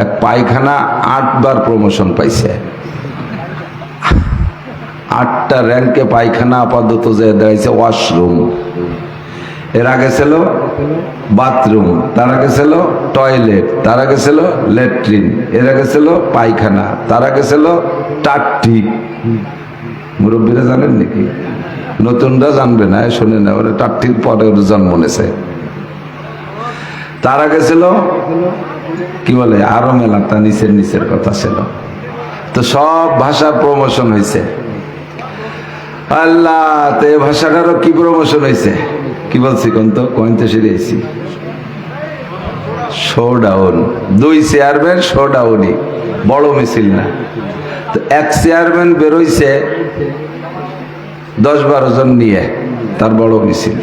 এক পায়খানা 8 বার প্রমোশন পাইছে, 8টা র্যাঙ্কে পায়খানা আপাতত যে দাঁড়াইছে ওয়াশরুম, এর আগে ছিল বাথরুম, তার আগে ছিল টয়লেট, তার আগে ছিল ল্যাট্রিন, এর আগে ছিল পায়খানা, তার আগে ছিল টাট্টি। মুরব্বীরা জানেন নাকি? নতুনরা জানবে না, শুনে না, ওরা টাট্টির পরে ওর জন্ম নেছে। তার আগে ছিল কি বলে আরো মেলা, তা নিচের নিচের কথা ছিল। তো সব ভাষার প্রমোশন হয়েছে। আল্লাহ, তো এই ভাষাটারও কি প্রমোশন হয়েছে? কি বলছি কোন তো কইতে শিখেছি, শোডাউন। 2 চেয়ারম্যান শোডাউনই, বড় মিছিল না। তো এক চেয়ারম্যান বেরোইছে 10-12 জন নিয়ে, তার বড় মিছিল।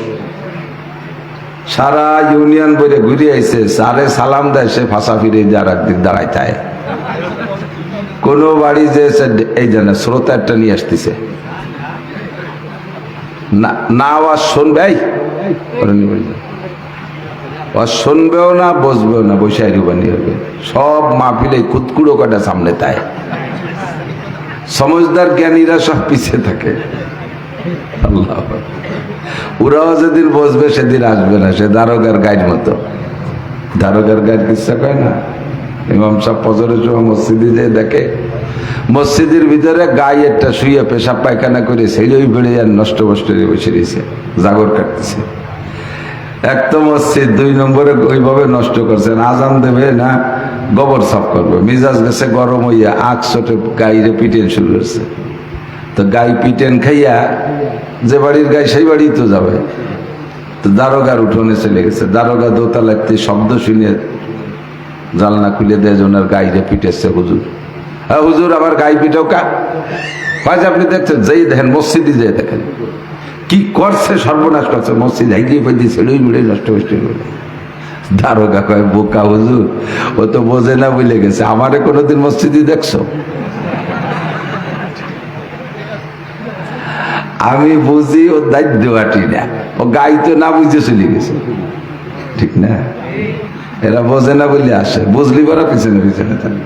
সারা ইউনিয়ন বলে ঘুরে আইছে, সারে সালাম দেয়, সে ফাঁসা ফিরে যার একদিন দাঁড়ায় তাই কোন বাড়ি যে এই জানে শ্রোতা একটা নিয়ে আসতেছে না, আওয়াজ শুনবে, শুনবেও না, বসবেও না, বসে রুবানি হবে। সব মাহফিলে কুতকুড়ো কাটা সামনে তাই, সমঝদার জ্ঞানীরা সব পিছিয়ে থাকে। আল্লাহ, ওরাও যেদিন বসবে সেদিন আসবে না, সে দারোগার গাইড মতো। দারোগার গাইড কিচ্ছা কয় না, ইমাম সাহেব ফজরের সময় মসজিদে যে দেখে মসজিদের ভিতরে গায়ে একটা শুয়ে পেশাব পায়খানা করে সেটাই বেড়ে যান, নষ্ট বষ্ট বসে দিয়েছে, জাগর কাটতেছে। এক তো মসজিদ, 2 নম্বরে ওইভাবে নষ্ট করছেন, আজান দেবে না গোবর সাফ করবে, মিজাজ গেছে গরম হইয়া আখ চটে গাইরে পিটেন শুরু করছে। তো গাই পিটেন খাইয়া যে বাড়ির গাই সেই বাড়ি তো যাবে। তো দারোগার উঠোনে চলে গেছে, দারোগা দোতলাতে শব্দ শুনে জানলা খুলে দেয়, ওনার গাইরে পিটেছে। হুজুর, হ্যাঁ হুজুর, আবার গাই পিটাও কা? পাঁচ আপনি দেখছেন, যেই দেখেন মসজিদে যেয়ে দেখেন কি করছে, সর্বনাশ করছে, মসজিদ হাইগিয়ে পাই দিয়ে ছেড়েই মিড়ে নষ্ট করে। দারোগা কয়, বোকা হুজুর, ও তো বোঝে না, বুঝলে গেছে, আমারে কোনোদিন মসজিদে দেখছো? আমি বুঝি, ও দায়িত্ব হাঁটি না, ও গাই তো না বুঝে চলে গেছে, ঠিক না? এরা বোঝে না বলে আসে, বুঝলি বড় পিছনে পিছনে থাকে।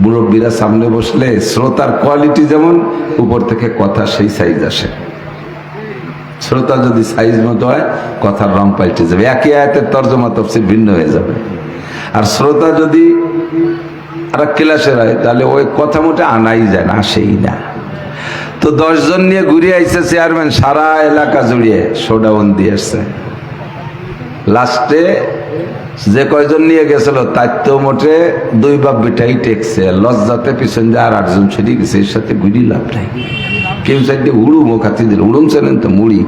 মুরব্বীরা সামনে বসলে শ্রোতার কোয়ালিটি যেমন, উপর থেকে কথা সেই সাইজ আসে। শ্রোতা যদি সাইজ মতো হয়, কথার রং পাল্টে যাবে, একই আয়াতের তর্জমা তাফসীর ভিন্ন হয়ে যাবে। আর শ্রোতা যদি আর ক্লাসের হয়, তাহলে ওই কথা মোটে আনাই যায় না, আসেই না। তো 10 জন নিয়ে ঘুরে আইছে চেয়ারম্যান, সারা এলাকা জুড়িয়ে শোডাউন দিয়ে আসছে। লাস্টে যে কয়জন নিয়ে গেছিল তার তো মোটে 2 বাপ বেটাই টেকছে, লজ্জাতে পিছন দিয়ে আর 8 জন ছেড়ে গেছে। এর সাথে ঘুরি লাভ নাই। কেউ চাইতে উড়ুম ও খাতি দিল, উড়ুম চেনেন তো, মুড়ি।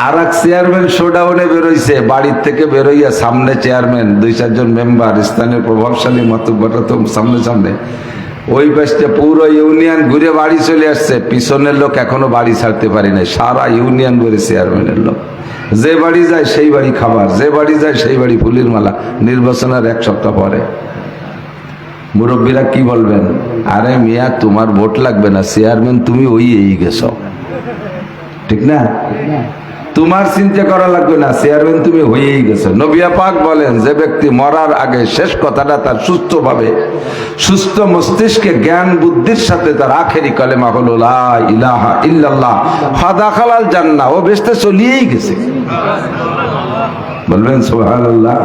আর এক চেয়ারম্যান শোডাউনে বেরোইছে, বাড়ির থেকে বেরোইয়া সামনে চেয়ারম্যান 2-4 জন মেম্বার, স্থানীয় প্রভাবশালী মাতব্বররা তো সামনে সামনে, ওই পাশে পুরো ইউনিয়ন ঘুরে বাড়ি চলে আসছে। পিছনের লোক এখনো বাড়ি ছাড়তে পারি নাই, সারা ইউনিয়ন বলে চেয়ারম্যানের লোক। যে বাড়ি যায় সেই বাড়ি খাবার, যে বাড়ি যায় সেই বাড়ি ফুলের মালা। নির্বাচনের 1 সপ্তাহ পরে মুরব্বীরা কি বলবেন? আরে মিয়া, তোমার ভোট লাগবে না, চেয়ারম্যান তুমি ওই গেছো, ঠিক না? তোমার চিন্তা করা লাগবে না, চেয়ারম্যান তুমি হয়েই গেছো। নবী পাক বলেন, যে ব্যক্তি মরার আগে শেষ কথাটা তার সুস্থভাবে, সুস্থ মস্তিষ্কে, জ্ঞান বুদ্ধির সাথে তার আখেরি কালেমা হলো লা ইলাহা ইল্লাল্লাহ, ফাদাখালাল জান্নাহ, ও বেহেশতে চলিয়েই গেছে। বলবেন সুবহানাল্লাহ।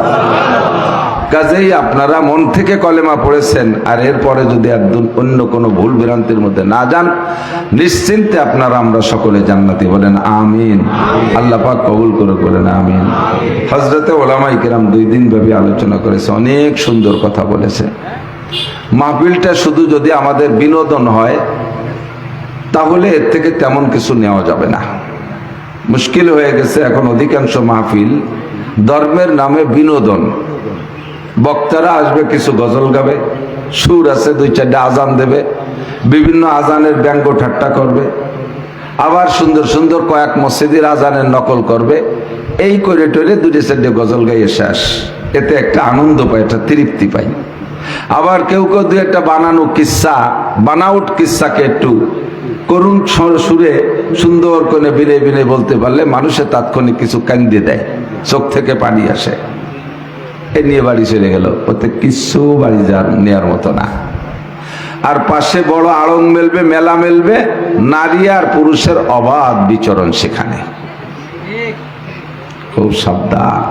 কাজেই আপনারা মন থেকে কলেমা পড়েছেন, আর এরপরে যদি একদম অন্য কোনো ভুল ভ্রান্তির মধ্যে না যান, নিশ্চিন্তে আপনারা আমরা সকলে জান্নাতি। বলেন আমিন। আল্লাহ পাক কবুল করে বলেন আমিন। হযরতে উলামায়ে কেরাম 2 দিন ব্যাপী আলোচনা করেছে, অনেক সুন্দর কথা বলেছে। মাহফিলটা শুধু যদি আমাদের বিনোদন হয়, তাহলে এর থেকে তেমন কিছু নেওয়া যাবে না। মুশকিল হয়ে গেছে এখন অধিকাংশ মাহফিল ধর্মের নামে বিনোদন। বক্তারা আসবে, কিছু গজল গাবে, সুর আছে, 2-4টা আজান দেবে, বিভিন্ন আজানের ব্যঙ্গ ঠাট্টা করবে, আবার সুন্দর সুন্দর কয়েক মসজিদের আজানের নকল করবে। এই করে টরে 2-4টে গজল গাইয়ে শেষ। এতে একটা আনন্দ পায়, একটা তৃপ্তি পাই। আবার কেউ কেউ 2-একটা বানানো কিস্সা, বানাউট কিস্সাকে একটু করুণ সুরে সুন্দর করে বিনে বিনে বলতে পারলে মানুষের তাৎক্ষণিক কিছু কান্দে দেয়, চোখ থেকে পানি আসে। এ নিয়ে বাড়ি চলে গেল, ওতে কিছু বাড়ি যার নেওয়ার মতো না। আর পাশে বড় আড়ং মেলবে, মেলা মেলবে, নারী আর পুরুষের অবাধ বিচরণ সেখানে। খুব সাবধান।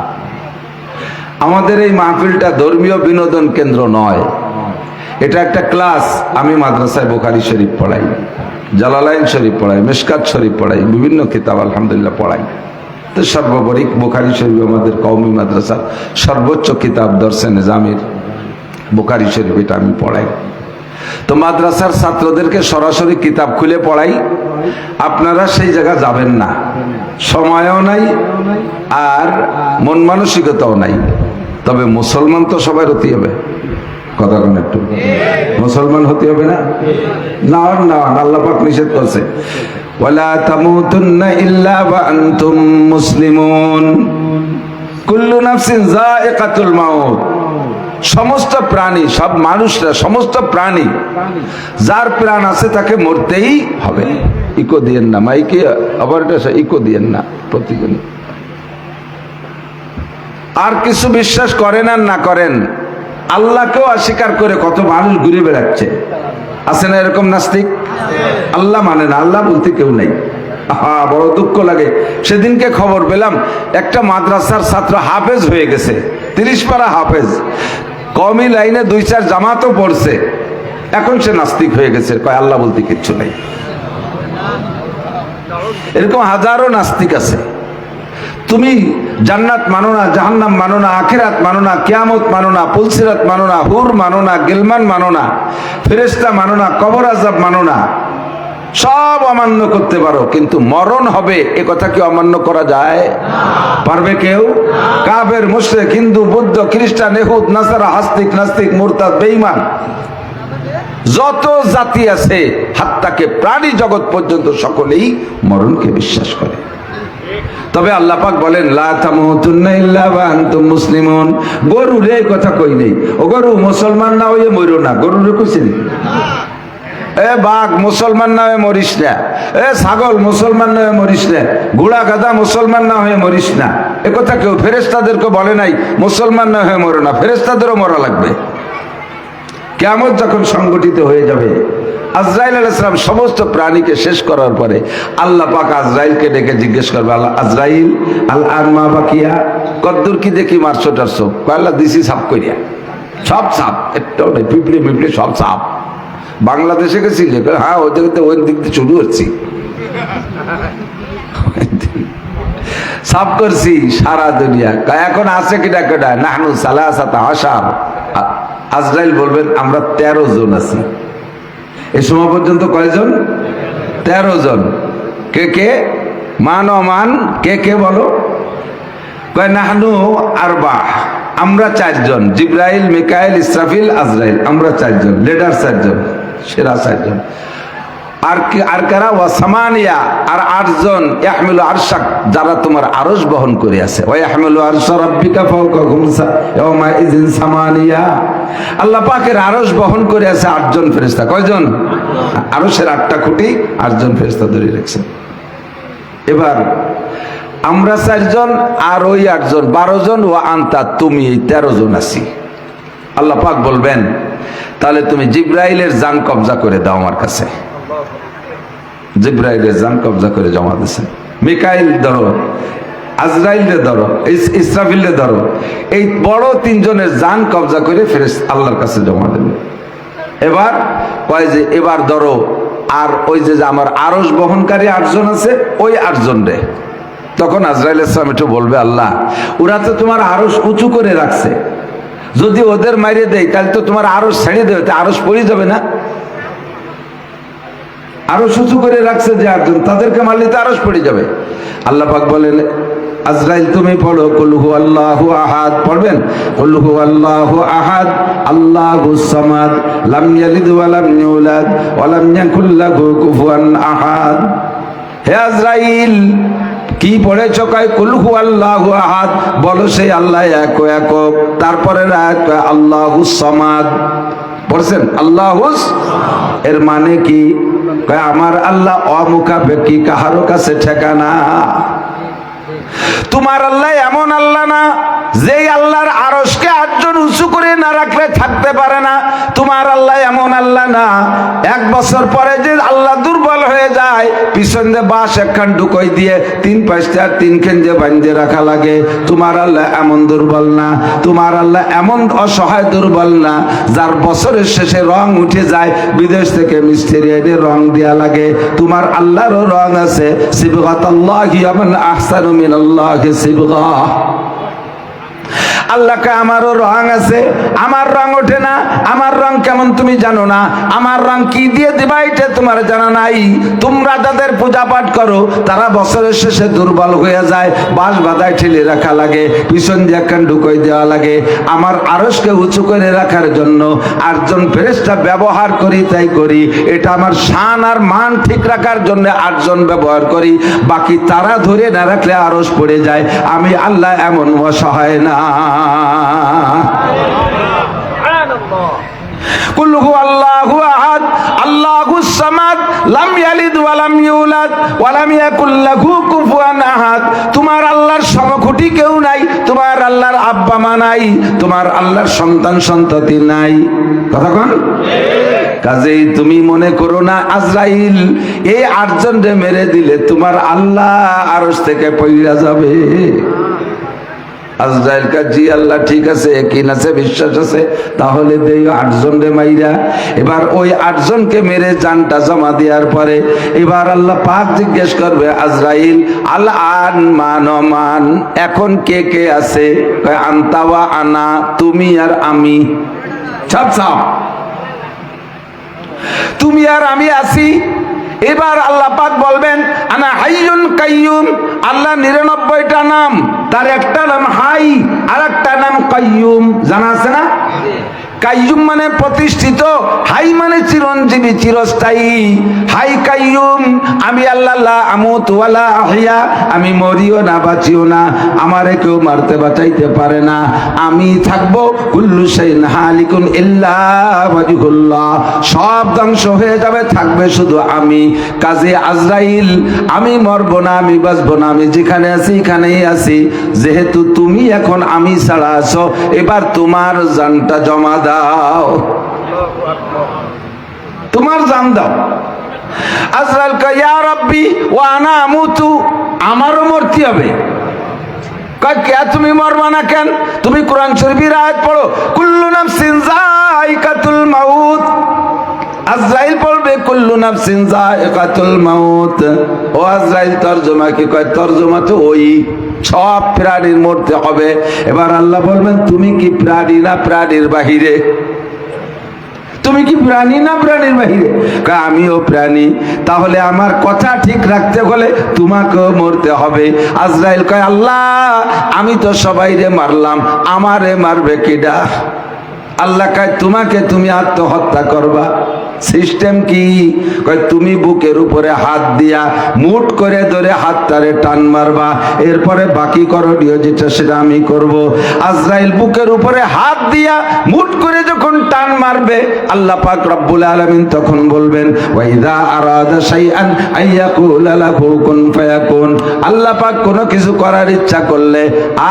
আমাদের এই মাহফিলটা ধর্মীয় বিনোদন কেন্দ্র নয়, এটা একটা ক্লাস। আমি মাদ্রাসায় বুখারী শরীফ পড়াই, জালালাইন শরীফ পড়াই, মিশকাত শরীফ পড়াই, বিভিন্ন কিতাব আলহামদুলিল্লাহ পড়াই। তো সর্বোপরি বুখারী শরীফ আমাদের কওমি মাদ্রাসার সর্বোচ্চ কিতাব, দরসে নিজামের বুখারী শরীফ, এটা আমি পড়াই। তো মাদ্রাসার ছাত্রদেরকে সরাসরি কিতাব খুলে পড়াই। আপনারা সেই জায়গা যাবেন না, সময়ও নাই আর মন মানসিকতাও নাই। তবে মুসলমান তো সবাই হতে হবে, কথা কোন একটু মুসলমান হতে হবে না? না না, আল্লাহ পাক নিষেধ করছে, ওয়ালা তামুতুন্না ইল্লা ওয়া আনতুম মুসলিমুন, কুল্লু নাফসিন যায়িকাতুল মাউত। সমস্ত প্রাণী, সব মানুষরা, সমস্ত প্রাণী, যার প্রাণ আছে তাকে মরতেই হবে। ইকো দিয়েন না মাইকে, আবার ইকো দিয়েন না প্রতিদিন। আর কিছু বিশ্বাস করেন আর না করেন, আল্লাহকেও অস্বীকার করে কত মানুষ ঘুরে বেড়াচ্ছে, আছে না এরকম নাস্তিক? আল্লাহ মানে না, আল্লাহ বলতে কেউ নাই। বড় দুঃখ লাগে। সেদিনকে খবর পেলাম একটা মাদ্রাসার ছাত্র হাফেজ হয়ে গেছে, 30 পারা হাফেজ, কওমি লাইনে 2-4 জামাতও পড়ছে, এখন সে নাস্তিক হয়ে গেছে, কয় আল্লাহ বলতে কিচ্ছু নাই। এরকম হাজারো নাস্তিক আছে। তুমি জান্নাত মানো না, জাহান্নাম মানো না, আখিরাত মানো না, কিয়ামত মানো না, পুলসিরাত মানো না, হুর মানো না, গিলমান মানো না, ফেরেশতা মানো না, কবর আযাব মানো না, সব অমান্য করতে পারো, কিন্তু মরণ হবে এ কথা কি অমান্য করা যায়? পারবে কেউ? কাফের, মুশরিক, হিন্দু, বৌদ্ধ, খ্রিস্টান, ইহুদ, নাসারা, আস্তিক, নাস্তিক, মুরতাদ, বেঈমান, যত জাতি আছে হাত্তাকে প্রাণী জগৎ পর্যন্ত সকলেই মরণকে বিশ্বাস করে। তবে আল্লাহ পাক বলেন, লা তামুতুন্না ইল্লা ওয়া আনতুম মুসলিমুন। গরুরে এই কথা কই নেই, ও গরু মুসলমান না হয়ে মরো না, গরুরে কইছেন? এ বাঘ মুসলমান না হয়ে মরিস না, এ ছাগল মুসলমান না হয়ে মরিস না, ঘোড়া গাধা মুসলমান না হয়ে মরিস না, এ কথা কেউ ফেরেশতাদেরকে বলে নাই মুসলমান না হয়ে মরো না। ফেরেশতাদেরও মরা লাগবে। কিয়ামত যখন সংগঠিত হয়ে যাবে, আজরাইল আলাইহিস সালাম সমস্ত প্রাণীকে শেষ করার পরে আল্লাহ পাক আজরাইলকে ডেকে জিজ্ঞেস করবে, আল্লাহ আজরাইল আল আন মা বাকিয়া, কদ্দুর কি দেখি মারছো টারছো? আল্লাহ দিছি সাপ করিয়া, সব সাপ, একটাও নেই, পিঁপড়ে পিঁপড়ে সব সাপ। বাংলাদেশে গেছি, হ্যাঁ ওই জায়গাতে ওই দিক দিয়ে শুরু হচ্ছি, সাফ করছি সারা দুনিয়া। এখন আছে কিনা কেটা, নাহনু সালাসাতা আশার। আজরাইল বলবেন আমরা 13 জন আছি। এই সময় পর্যন্ত কয়জন? 13 জন। কে কে? মান অমান কে কে বলো? কয় নাহনু আরবা, আমরা 4 জন, জিব্রাইল, মিকাইল, ইসরাফিল, আজরাইল, আমরা 4 জন, লিডার 4 জন, সেরা 4 জন। আর কারা? ওয়া সামানিয়া, আর 8 জন, ইয়াহমিলু আরশাক, যারা তোমার আরশ বহন করে আছে। ওয়া ইয়াহমিলু আরশা রাব্বিকা ফাওকাহুম ইয়াওমা ইযিন সামানিয়া, আল্লাহ পাকের আরশ বহন করে আছে 8 জন ফেরেশতা। কয়জন? আরশের 8টা খুঁটি 8 জন ফেরেশতা ধরে রাখছেন। এবার আমরা 4 জন আর ওই 8 জন, 12 জন, ও আনতা, তুমি, এই 13 জন আছি। আল্লাহ পাক বলবেন, তাহলে তুমি জিব্রাইলের জান কবজা করে দাও আমার কাছে। জিব্রাইলের জান কবজা করে জমা দিয়েছেন। মিকাইল ধরো, আজরাইলে ধরো, ইসরাফিলে ধরো, এই বড় 3 জনের জান কবজা করে ফেরেশতা আল্লাহর কাছে জমা দেবে। এবার কয় যে এবার ধরো, আর ওই যে আমার আরশ বহনকারী 8 জন আছে, ওই 8 জন রে। তখন আজরাইল ইসলাম একটু বলবে, আল্লাহ ওরা তো তোমার আরশ উঁচু করে রাখছে, যদি ওদের মাইরে দেয় তাহলে তো তোমার আরশ ছেড়ে দেবে, আরশ পড়ে যাবে না? আরশ উঁচু করে রাখছে যে 8 জন, তাদেরকে মারলে তো আরশ পড়ে যাবে। আল্লাহ পাক বলেন, আজরাইল তুমি পড়ো কুল হু আল্লাহু আহাদ, পড়বেন কুল হু আল্লাহু আহাদ আল্লাহুস সামাদ লাম ইয়ালিদ ওয়া লাম ইউলাদ ওয়া লাম ইয়াকুল লাহু কুফুয়ান আহাদ। হে আজরাইল কি পড়েছো? কয় কুল হু আল্লাহু আহাদ, বলো সেই আল্লাহ এক একক। তারপরে আল্লাহুস সামাদ পড়ছেন, আল্লাহুস, এর মানে কি? কয় আমার আল্লাহ অমুখাপেক্ষী, কাহারো কাছে ঠেকানা। তোমার আল্লাহ এমন আল্লাহ না যেই আল্লাহর আরশকে 8 জন উঁচু করে না রাখলে থাকতে পারে না, তোমার আল্লাহ এমন আল্লাহ না। 1 বছর পরে যে আল্লাহ দুর্বল হয়ে যায়, পিছন দিয়ে বাঁশ একখান ঢুকই দিয়ে 3 পাঁচটা 3 খান যে বাঁধে রাখা লাগে। তোমার আল্লাহ এমন দুর্বল না, তোমার আল্লাহ এমন অসহায় দুর্বল না, যার বছরের শেষে রং উঠে যায়, বিদেশ থেকে মিস্ত্রি এনে রং দেয়া লাগে। তোমার আল্লাহরও রং আছে। সিবগাতাল্লাহি আমান আহসানু মিনাল্লাহি সিবগা। আল্লাহকে আমারও রং আছে, আমার রং ওঠে না। আমার রং কেমন তুমি জানো না, আমার রং কি দিয়ে দিবা এটা তোমার জানা নাই। তোমরা যাদের পূজা পাঠ করো তারা বছরের শেষে দুর্বল হয়ে যায়, বাঁশ বাঁধায় ঠেলে রাখা লাগে, পিছন দিয়ে একখান ঢুকই দেওয়া লাগে। আমার আরশকে উঁচু করে রাখার জন্য 8 জন ফেরেশতা ব্যবহার করি, তাই করি। এটা আমার শান আর মান ঠিক রাখার জন্য 8 জন ব্যবহার করি, বাকি তারা ধরে না রাখলে আরশ পড়ে যায়। আমি আল্লাহ এমন অসহায় না। কুল হুয়াল্লাহু আহাদ আল্লাহুস সামাদ লাম ইয়ালিদ ওয়া লাম ইউলাদ ওয়া লাম ইয়াকুল লাহু কুফুয়ান আহাদ। তোমার আল্লাহর সমকক্ষ কেউ নাই, তোমার আল্লাহর আব্বা মা নাই, তোমার আল্লাহর সন্তান সন্ততি নাই। কথা কোন? কাজেই তুমি মনে করো না আজরাইল এই 8 জনকে মেরে দিলে তোমার আল্লাহ আরশ থেকে পয়রা যাবে। আজরাইল কাজী আল্লাহ ঠিক আছে, একই আছে, বিশ্বাস আছে, তাহলে দেই 8 জন রে মাইরা। এবার ওই 8 জনকে মেরে জানটা জমা দেওয়ার পরে এবার আল্লাহ পাক জিজ্ঞেস করবে আজরাইল আল আন মান, এখন কে কে আছে? কয় আনতা ওয়া আনা, তুমি আর আমি। সব সব তুমি আর আমি আছি। এবার আল্লাহ পাক বলবেন আনা হাইয়ুন কাইয়ুম। আল্লাহ 99টা নাম, তার একটা নাম হাই আর একটা নাম কাইয়ুম। জানা আছে না? কাইয়ুম মানে প্রতিষ্ঠিত, হাই মানে চিরঞ্জীবী, চিরস্থায়ী। হাই কাইয়ুম, আমি আল্লাহ লা আমুতু ওয়া লা আহইয়া, আমি মরিও না বাঁচিও না, আমারে কেউ মারতে বাঁচাইতে পারে না, আমি থাকবো। কুল্লু শাইইন হালিকুন ইল্লা ওয়াজহুল্লাহ, সব ধ্বংস হয়ে যাবে, থাকবে শুধু আমি। কাজে আজরাইল আমি মরবো না, আমি বাঁচবো না, আমি যেখানে আছি এখানেই আছি। যেহেতু তুমি এখন আমি ছাড়া আছো, এবার তোমার জানটা জমা দাও, তোমার জান দাও। আজরাইল কয় ইয়া রাব্বি ওয়া আনা আমুতু, আমারও মরতে হবে। কয় কে তুমি মরবা না কেন? তুমি কোরআন শরীফের আয়াত পড়ো, কুল্লু নাফসিন যায়িকাতুল মাউত। আজরাইল বলবে কুল্লু নাফসিন যায়িকাতুল মাউত। ও আজরাইল তরজমা কি? কয় তরজমা তো ওই সব প্রাণীর মরতে হবে। এবার আল্লাহ বলবেন তুমি কি প্রাণী না প্রাণীর বাহিরে? তুমি কি প্রাণী না প্রাণীর বাহিরে? কয় আমিও প্রাণী। তাহলে আমার কথা ঠিক রাখতে হলে তোমাকেও মরতে হবে। আজরাইল কয় আল্লাহ আমি তো সবাইরে মারলাম, আমারে মারবে কিডা? আল্লাহ কয় তোমাকে তুমি আত্মহত্যা করবা। সিস্টেম কি? কয় তুমি বুকের উপরে হাত দিয়া মুট করে ধরে হাতটারে টান মারবা, এরপরে বাকি করণীয় যেটা সেটা আমি করব। আজরাইল বুকের উপরে হাত দিয়া মুট করে যখন টান মারবে, আল্লাহ পাক রব্বুল আলামিন তখন বলবেন ওয়াইদা আরাদা শাইআন আইয়াকুলা লাহু কুন ফায়াকুন। আল্লাহ পাক কোনো কিছু করার ইচ্ছা করলে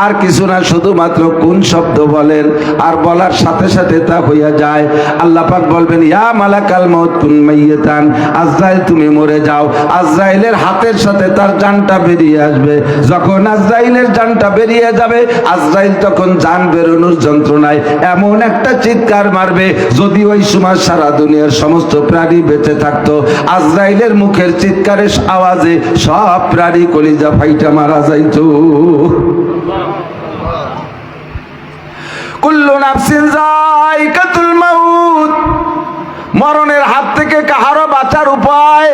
আর কিছু না, শুধুমাত্র কোন শব্দ বলেন, আর বলার সাথে সাথে তা হইয়া যায়। আল্লাহ পাক বলবেন ইয়া মালাকাল মউত কুন মাইয়াতান, আজরাইল তুমি মরে যাও। আজরাইলের হাতের সাথে তার জানটা বেরিয়ে আসবে। যখন আজরাইলের জানটা বেরিয়ে যাবে, আজরাইল তখন জান বেরোনোর যন্ত্রণায় এমন একটা চিৎকার মারবে, যদি ওই সময় সারা দুনিয়ার সমস্ত প্রাণী বেঁচে থাকতো, আজরাইলের মুখের চিৎকারের আওয়াজে সব প্রাণী কলিজা ফাইটা মারা যাইতো। কুল্লু নাফসিন যায়িকাতুল মাউত, মরণের হাত থেকে কাহারও বাঁচার উপায়?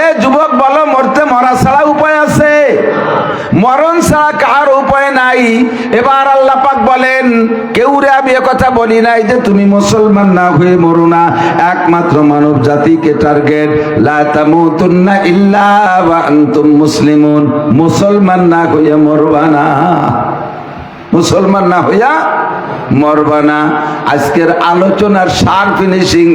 এ যুবক বলো, মরা ছাড়া উপায় আছে? মরণ ছাড়া কাহার উপায় নাই। এবার আল্লাহ পাক বলেন কেউরে আমি কথা বলি নাই যে তুমি মুসলমান না হয়ে মরো না, একমাত্র মানব জাতিকে টার্গেট, লা তামুতুন্না ইল্লা ওয়া আনতুম মুসলিমুন, মুসলমান না হয়ে মরবা না। মুসলমান না হইয়া মরবা না। আজকের আলোচনার সার ফিনিশিং,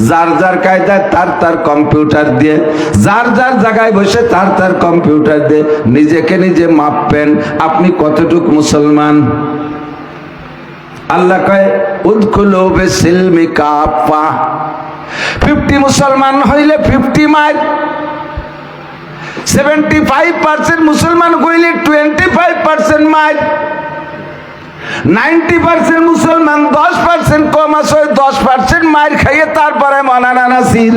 যার যার কায়দায় তার তার কম্পিউটার দিয়ে, যার যার জায়গায় বসে তার তার কম্পিউটার দিয়ে নিজেকে নিজে মাপবেন আপনি কতটুকু মুসলমান। আল্লাহ কয় উদখুলু বিসিলমি কাফা, 50 মুসলমান হইলে 50 মাইল, 75% মুসলমান হইলে 25% মাইল, 90% মুসলমান 10% কম আছে, 10% মাইর খাইয়ে তারপরে মৌলানা নাসির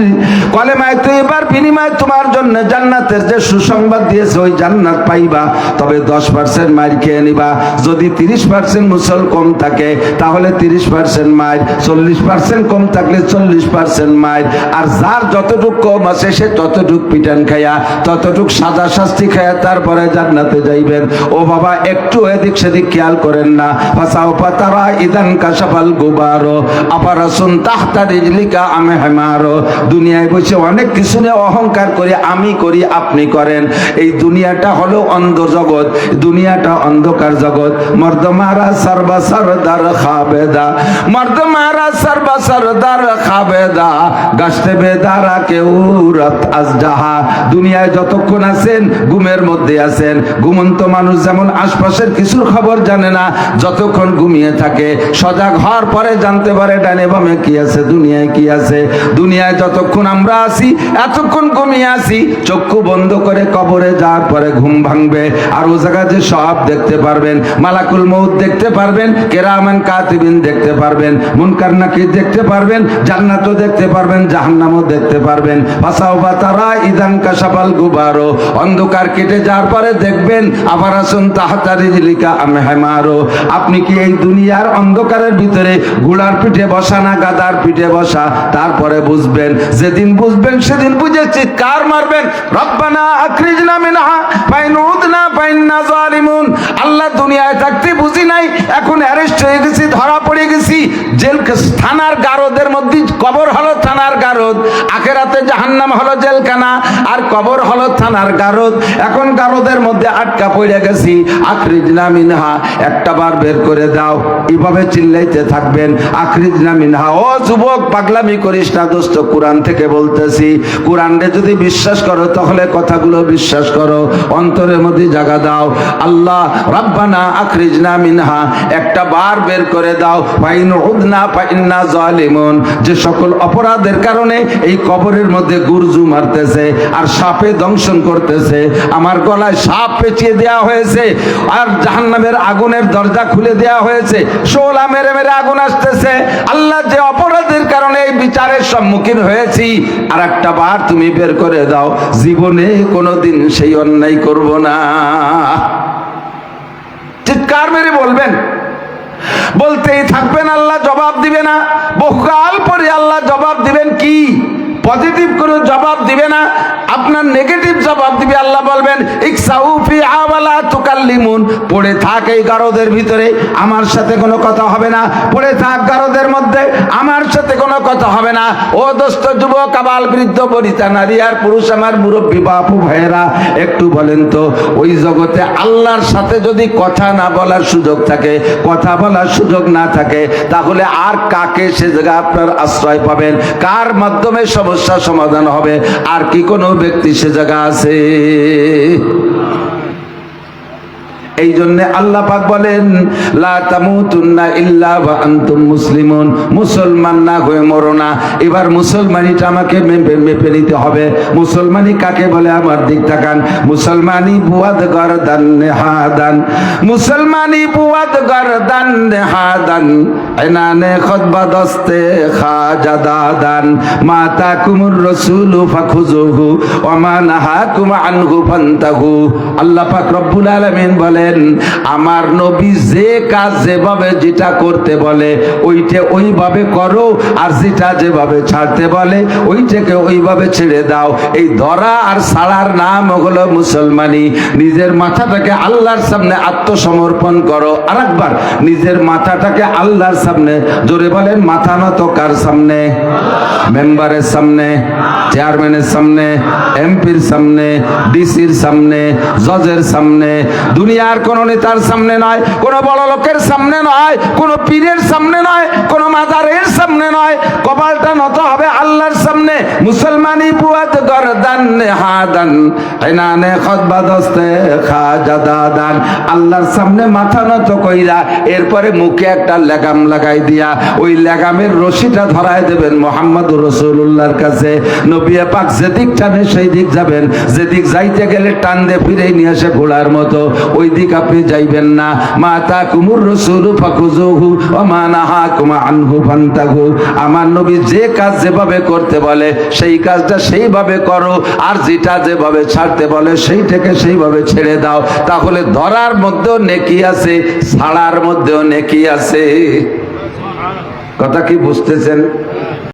কলেমায় তো এবার বিনিময় তোমার জন্য জান্নাতের যে সুসংবাদ দিয়েছে ওই জান্নাত পাইবা, তবে 10% মাইর খেয়ে নিবা। যদি 30% মুসল কম থাকে তাহলে 30% মাইর, 40% কম থাকলে 40% মাইর। আর যার যতটুক কম আছে সে ততটুক পিটান খাইয়া, ততটুক সাজা শাস্তি খাইয়া তারপরে জান্নাতে যাইবেন। ও বাবা, একটু এদিক সেদিক খেয়াল করেন না। ফাসাউফা তারা ইদান কাশাফাল গুবারো আপারাসুন তাহতা রিজলিকা আমে হেমারো। দুনিয়ায় বসে অনেক কিছু নিয়ে অহংকার করে আমি করি আপনি করেন। এই দুনিয়াটা হলো অন্ধ জগৎ, দুনিয়াটা অন্ধকার জগৎ। মর্দ মারা সর্বা সরদার খাবেদা, মর্দ মারা সর্বা সরদার খাবেদা, গাছতে বেদারা কেউ রাত আজজাহা। দুনিয়ায় যতক্ষণ আছেন ঘুমের মধ্যে আছেন। ঘুমন্ত মানুষ যেমন আশপাশের কিছুর খবর জানে না, যতক্ষণ ঘুমিয়ে থাকে সজাগ হওয়ার পরে জানতে পারে ডানে বামে কি আছে, দুনিয়ায় কি আছে। দুনিয়ায় যতক্ষণ আমরা আছি এতক্ষণ ঘুমিয়ে আছি, চক্ষু বন্ধ করে কবরে যাওয়ার পরে ঘুম ভাঙবে। আর ও জায়গা যে সব দেখতে পারবেন, মালাকুল মউত দেখতে পারবেন, কেরামান কাতিবিন দেখতে পারবেন, মুনকার নাকির দেখতে পারবেন, জান্নাতও দেখতে পারবেন, জাহান্নামও দেখতে পারবেন। ফাসাউফা তারা ইদান কাশাফাল গুবারো, অন্ধকার কেটে যাওয়ার পরে দেখবেন আবারাসুন তাহতা রিজলিকা আম হেমারো। আপনি কি এই দুনিয়ার অন্ধকারের ভিতরে ঘোড়ার পিঠে বসা না গাদার পিঠে বসা? তারপরে বুঝবেন, যেদিন বুঝবেন সেদিন বুঝে চিৎকার মারবেন, রব্বানা আখরিজনা মিনহা ফাইনুদনা ফাইন্না জালিমুন। আল্লাহ, দুনিয়ায় থাকতে বুঝি নাই, এখন অ্যারেস্ট হয়ে গেছি, ধরা পড়ে গেছি জেল থানার গারদের মধ্যে। কবর হলো থানার গারদ, আখেরাতে জাহান্নাম হলো জেলখানা, আর কবর হলো থানার গারদ। এখন গারদের মধ্যে আটকা পড়ে গেছি, আখরিজনা মিনহা, একটা বার বের করে দাও। এভাবে চিল্লাইতে থাকবেন, আখরিজনা মিনহা। ও যুবক, পাগলামি করিস না দোস্ত, কোরআন থেকে বলতেছি। কোরআনে যদি বিশ্বাস করো তাহলে কথাগুলো বিশ্বাস করো, অন্তরের মধ্যে জায়গা দাও। আল্লাহ রাব্বানা আখরিজনা মিনহা, একটা বার বের করে দাও। ফাইন উদনা ফাইন্না জালিমুন। যে সকল অপরাধের কারণে এই কবরের মধ্যে গুরজু মারতেছে আর সাপে দংশন করতেছে, আমার গলায় সাপ পেঁচিয়ে দেওয়া হয়েছে, আর জাহান্নামের আগুনের দরজা খুলে দেওয়া হয়েছে, শোলা মেরে মেরে আগুন আসতেছে। আল্লাহ, যে অপরাধের কারণে এই বিচারের সম্মুখীন হয়েছি, আর একটা বার তুমি বের করে দাও, জীবনে কোনোদিন সেই অন্যায় করব না। চিৎকার মেরে বলবেন, বলতেই থাকবেন, আল্লাহ জবাব দিবে না। বহুকাল পরে আল্লাহ জবাব দিবেন কি? পজিটিভ করে জবাব দিবে না, আপনার নেগেটিভ জবাব দিবে। আল্লাহ বলবেন, ইকসাউফি আওয়ালা তুকাল্লিমুন, পড়ে থাক এই গারদের ভিতরে, আমার সাথে কোনো কথা হবে না। পড়ে থাক গারদের মধ্যে, আমার সাথে কোনো কথা হবে না। ও দোস্ত, যুবক, আবাল, বৃদ্ধ, বনিতা, নারী আর পুরুষ, আমার মুরব্বী বাপু ভাইয়েরা, একটু বলেন তো, ওই জগতে আল্লাহর সাথে যদি কথা না বলার সুযোগ থাকে, কথা বলার সুযোগ না থাকে, তাহলে আর কাকে সে জায়গায় আপনার আশ্রয় পাবেন? কার মাধ্যমে সমস্যা সমাধান হবে? আর কি কোনো ব্যক্তি সে জায়গা আছে? এই জন্য আল্লাহ পাক বলেন, লা তামুতুন্না ইল্লা ওয়া আনতুম মুসলিমুন। মুসলমান না হয়ে মরো না। এবার মুসলমানিটা আমাকে মেপে নিতে হবে। মুসলমানি কাকে বলে? আমার দিক তাকান। মুসলমানি বুয়াদ গরদান নেহাদান, মুসলমানি বুয়াদ গরদান নেহাদান, এনানে খুতবা দস্তে খাজাদাদান, মাতা কুমুর রাসূলু ফাখুযুহু ওয়া মা নাহাকুম আনহু ফান্তাহু। আল্লাহ পাক রব্বুল আলামিন বলেন, আমার নবী যে কাজ যেভাবে যেটা করতে বলে ওইটা ওইভাবে করো, আর যেটা যেভাবে ছাড়তে বলে ওইটাকে ওইভাবে ছেড়ে দাও। এই ধরা আর ছাড়ার নাম হলো মুসলমানি। নিজের মাথাটাকে আল্লাহর সামনে আত্মসমর্পণ করো। আরেকবার, নিজের মাথাটাকে আল্লাহর সামনে, জোরে বলেন, মাথা নত কার সামনে? মেম্বারের সামনে, চেয়ারম্যানের সামনে, এমপির সামনে, ডিসির সামনে, জজের সামনে, দুনিয়ার দুনিয়ার কোন নেতার সামনে নয়, কোন বড় লোকের সামনে নয়, কোন পীরের সামনে নয়, কোন মাজারের সামনে নয়, কপালটা নত হবে আল্লাহর সামনে। মুসলমানি পুয়াত গরদান নেহাদান এনানে খুতবা দস্তে খাজাদাদান, আল্লাহর সামনে মাথা নত কইরা এরপরে মুখে একটা লাগাম লাগাই দিয়া ওই লাগামের রশিটা ধরায় দেবেন মুহাম্মদুর রাসূলুল্লাহর কাছে। নবী পাক যেদিক টানে সেই দিক যাবেন, যেদিক যাইতে গেলে টান দিয়ে ফিরে নিয়ে আসে ঘোড়ার মতো, ওই দিক আপনি যাইবেন না। মাতা কুমুর রাসূলু ফাকুজুহু ওয়া মা নাহাকুম আনহু ফান্তাহু, আমার নবী যে কাজ যেভাবে করতে বলে সেই কাজটা সেইভাবে করো, আর যেটা যেভাবে ছাড়তে বলে সেইটাকে সেইভাবে ছেড়ে দাও। তাহলে ধরার মধ্যেও নেকি আছে, ছাড়ার মধ্যেও নেকি আছে। কথা কি বুঝতেছেন?